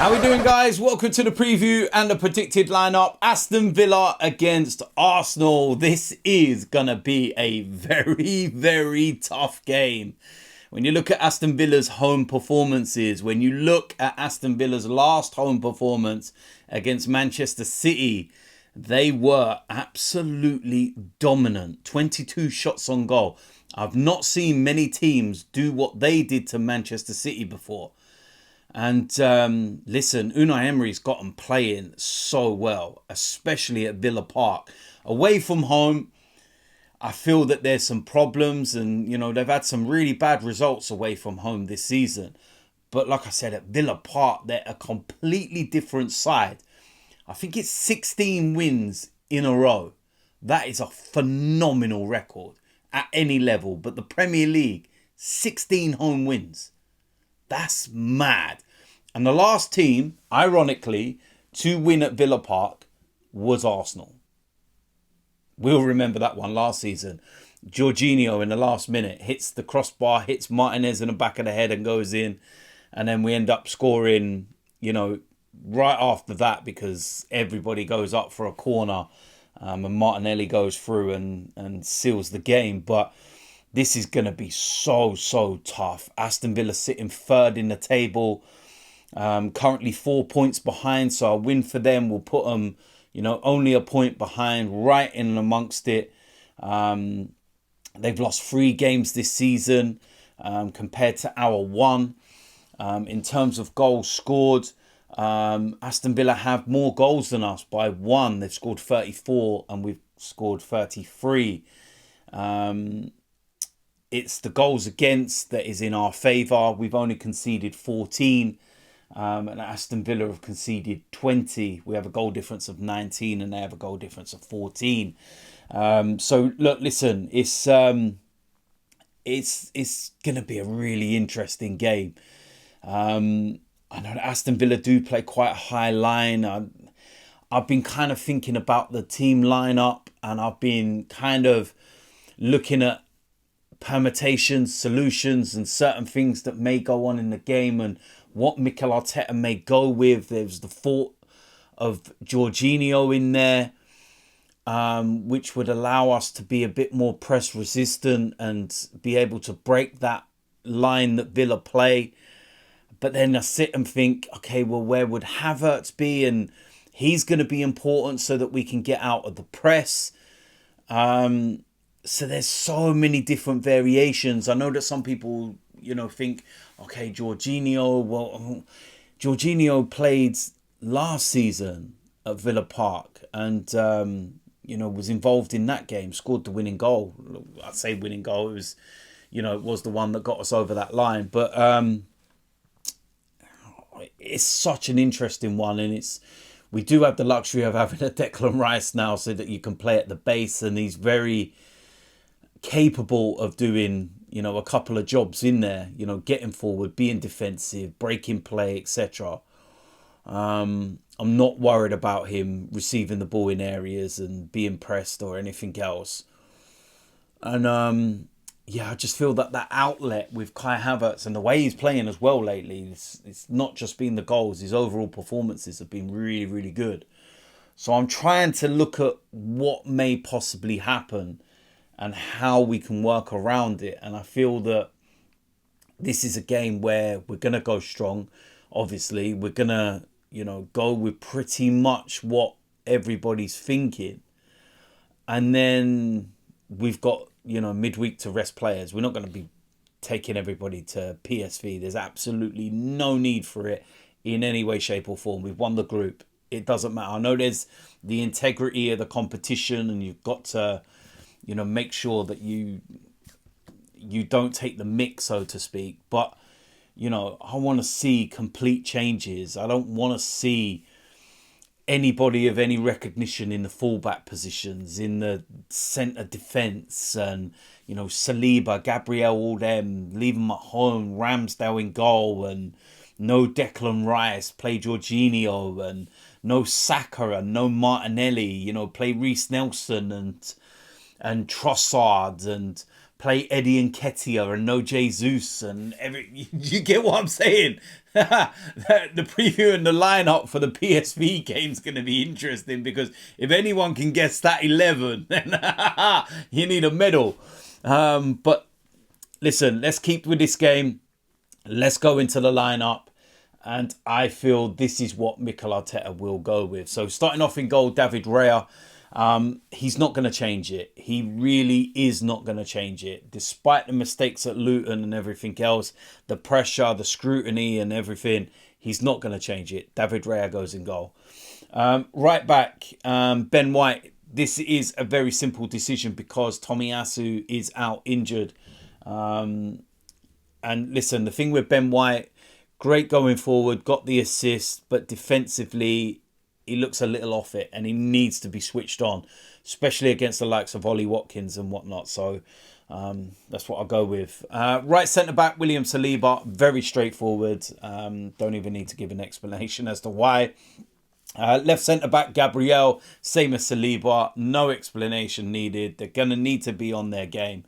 How we doing, guys? Welcome to the preview and the predicted lineup. Aston Villa against Arsenal. This is gonna be a very, very tough game. When you look at Aston Villa's home performances, when you look at Aston Villa's last home performance against Manchester City, they were absolutely dominant. 22 shots on goal. I've not seen many teams do what they did to Manchester City before. And listen, Unai Emery's got them playing so well, especially at Villa Park. Away from home, I feel that there's some problems, and you know they've had some really bad results away from home this season. But like I said, at Villa Park, they're a completely different side. I think it's 16 wins in a row. That is a phenomenal record at any level. But the Premier League, 16 home wins. That's mad. And the last team, ironically, to win at Villa Park was Arsenal. We'll remember that one last season. Jorginho in the last minute hits the crossbar, hits Martinez in the back of the head and goes in. And then we end up scoring, you know, right after that because everybody goes up for a corner and Martinelli goes through and seals the game. But this is going to be so tough. Aston Villa sitting third in the table, currently 4 points behind. So a win for them will put them, you know, only a point behind, right in amongst it. They've lost 3 games this season compared to our 1. In terms of goals scored, Aston Villa have more goals than us by 1. They've scored 34 and we've scored 33. It's the goals against that is in our favour. We've only conceded 14 and Aston Villa have conceded 20. We have a goal difference of 19 and they have a goal difference of 14. So look, listen, it's going to be a really interesting game. I know that Aston Villa do play quite a high line. I've been kind of thinking about the team lineup and I've been kind of looking at permutations, solutions and certain things that may go on in the game and what Mikel Arteta may go with. There's the thought of Jorginho in there, which would allow us to be a bit more press resistant and be able to break that line that Villa play. But then I sit and think, okay, well, where would Havertz be? And he's going to be important so that we can get out of the press. So there's so many different variations. I know that some people, you know, think, okay, Jorginho. Well, Jorginho played last season at Villa Park and, you know, was involved in that game, scored the winning goal. I say winning goal. It was, you know, it was the one that got us over that line. But it's such an interesting one. And we do have the luxury of having a Declan Rice now so that you can play at the base. And he's very capable of doing, you know, a couple of jobs in there, you know, getting forward, being defensive, breaking play, etc. I'm not worried about him receiving the ball in areas and being pressed or anything else. And yeah, I just feel that outlet with Kai Havertz and the way he's playing as well lately, it's not just been the goals, his overall performances have been really, really good. So I'm trying to look at what may possibly happen and how we can work around it. And I feel that this is a game where we're going to go strong. Obviously, we're going to, you know, go with pretty much what everybody's thinking. And then we've got, you know, midweek to rest players. We're not going to be taking everybody to PSV. There's absolutely no need for it in any way, shape or form. We've won the group. It doesn't matter. I know there's the integrity of the competition and you've got to, you know, make sure that you don't take the mick, so to speak. But, you know, I want to see complete changes. I don't want to see anybody of any recognition in the fullback positions, in the centre defence, and, you know, Saliba, Gabriel, all them, leave them at home, Ramsdale in goal, and no Declan Rice, play Jorginho, and no Saka, and no Martinelli, you know, play Reece Nelson, and Trossard, and play Eddie Nketiah and no Jesus and you get what I'm saying? The preview and the lineup for the PSV game is going to be interesting, because if anyone can guess that 11, then you need a medal. But listen, let's keep with this game. Let's go into the lineup. And I feel this is what Mikel Arteta will go with. So starting off in goal, David Raya. He's not going to change it. He really is not going to change it. Despite the mistakes at Luton and everything else, the pressure, the scrutiny and everything, he's not going to change it. David Raya goes in goal. Right back, Ben White. This is a very simple decision because Tomiyasu is out injured. And listen, the thing with Ben White, great going forward, got the assist, but defensively, he looks a little off it and he needs to be switched on, especially against the likes of Ollie Watkins and whatnot. So that's what I'll go with. Right centre-back, William Saliba, very straightforward. Don't even need to give an explanation as to why. Left centre-back, Gabriel, same as Saliba, no explanation needed. They're going to need to be on their game.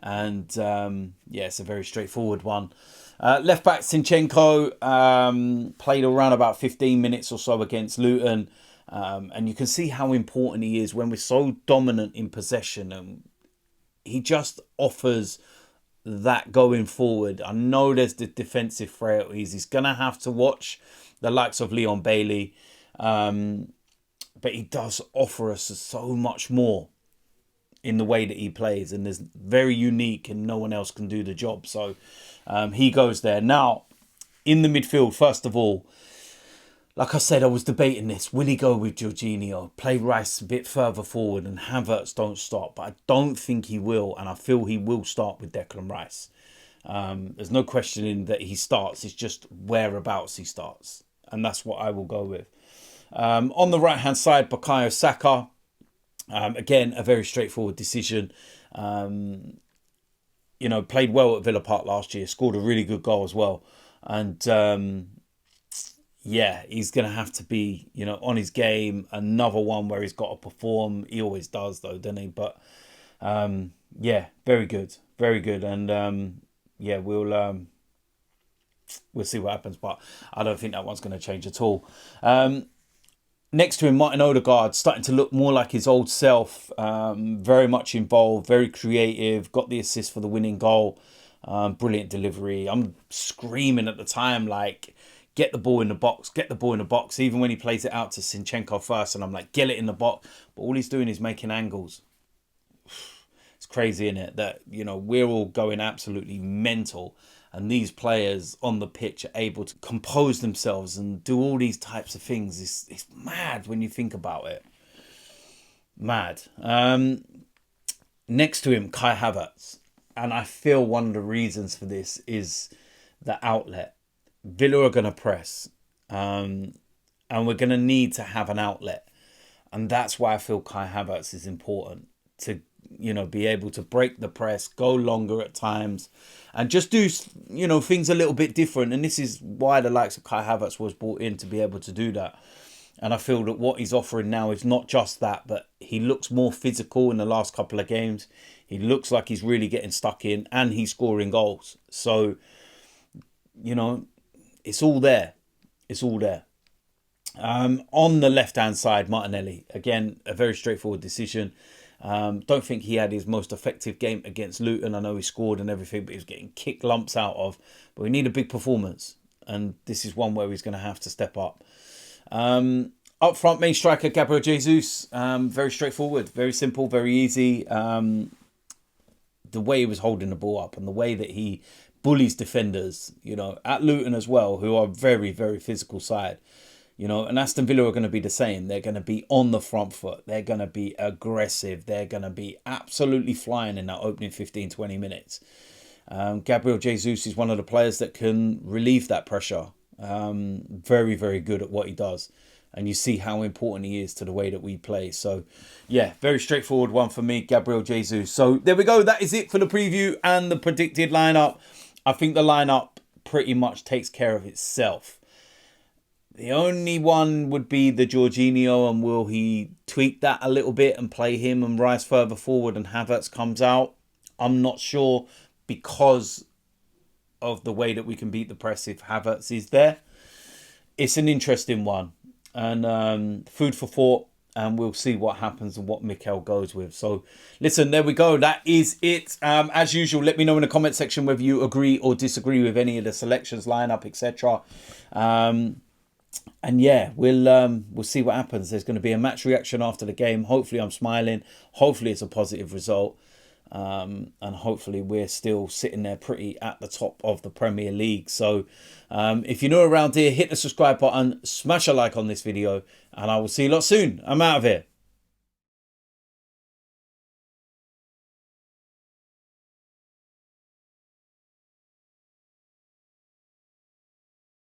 And yeah, it's a very straightforward one. Left back Zinchenko played around about 15 minutes or so against Luton. And you can see how important he is when we're so dominant in possession. And he just offers that going forward. I know there's the defensive frailties. He's going to have to watch the likes of Leon Bailey. But he does offer us so much more in the way that he plays, and is very unique and no one else can do the job. So he goes there. Now, in the midfield, first of all, like I said, I was debating this. Will he go with Jorginho, play Rice a bit further forward and Havertz don't start? But I don't think he will, and I feel he will start with Declan Rice. There's no questioning that he starts. It's just whereabouts he starts, and that's what I will go with. On the right-hand side, Bukayo Saka. Again, a very straightforward decision. You know, played well at Villa Park last year, scored a really good goal as well. And yeah, he's going to have to be, you know, on his game. Another one where he's got to perform. He always does, though, doesn't he? But yeah, very good, very good. And yeah, we'll see what happens. But I don't think that one's going to change at all. Next to him, Martin Odegaard, starting to look more like his old self. Very much involved, very creative. Got the assist for the winning goal. Brilliant delivery. I'm screaming at the time, like, get the ball in the box, get the ball in the box. Even when he plays it out to Zinchenko first, and I'm like, get it in the box. But all he's doing is making angles. It's crazy, isn't it? That, you know, we're all going absolutely mental. And these players on the pitch are able to compose themselves and do all these types of things. It's mad when you think about it. Mad. Next to him, Kai Havertz. And I feel one of the reasons for this is the outlet. Villa are going to press. And we're going to need to have an outlet. And that's why I feel Kai Havertz is important. To, you know, be able to break the press, go longer at times, and just do, you know, things a little bit different. And this is why the likes of Kai Havertz was brought in, to be able to do that. And I feel that what he's offering now is not just that, but he looks more physical in the last couple of games. He looks like he's really getting stuck in, and he's scoring goals. So, you know, it's all there. It's all there. On the left-hand side, Martinelli. Again, a very straightforward decision. Don't think he had his most effective game against Luton. I know he scored and everything, but he was getting kicked lumps out of. But we need a big performance. And this is one where he's going to have to step up. Up front, main striker, Gabriel Jesus. Very straightforward, very simple, very easy. The way he was holding the ball up and the way that he bullies defenders, you know, at Luton as well, who are very, very physical side. You know, and Aston Villa are going to be the same. They're going to be on the front foot. They're going to be aggressive. They're going to be absolutely flying in that opening 15, 20 minutes. Gabriel Jesus is one of the players that can relieve that pressure. Very, very good at what he does. And you see how important he is to the way that we play. So, yeah, very straightforward one for me, Gabriel Jesus. So, there we go. That is it for the preview and the predicted lineup. I think the lineup pretty much takes care of itself. The only one would be the Jorginho, and will he tweak that a little bit and play him and Rice further forward and Havertz comes out? I'm not sure, because of the way that we can beat the press if Havertz is there. It's an interesting one, and food for thought, and we'll see what happens and what Mikel goes with. So listen, there we go. That is it. As usual, let me know in the comment section whether you agree or disagree with any of the selections, lineup, etc. And yeah, we'll see what happens. There's going to be a match reaction after the game. Hopefully I'm smiling. Hopefully it's a positive result. And hopefully we're still sitting there pretty at the top of the Premier League. So if you're new around here, hit the subscribe button, smash a like on this video, and I will see you lot soon. I'm out of here.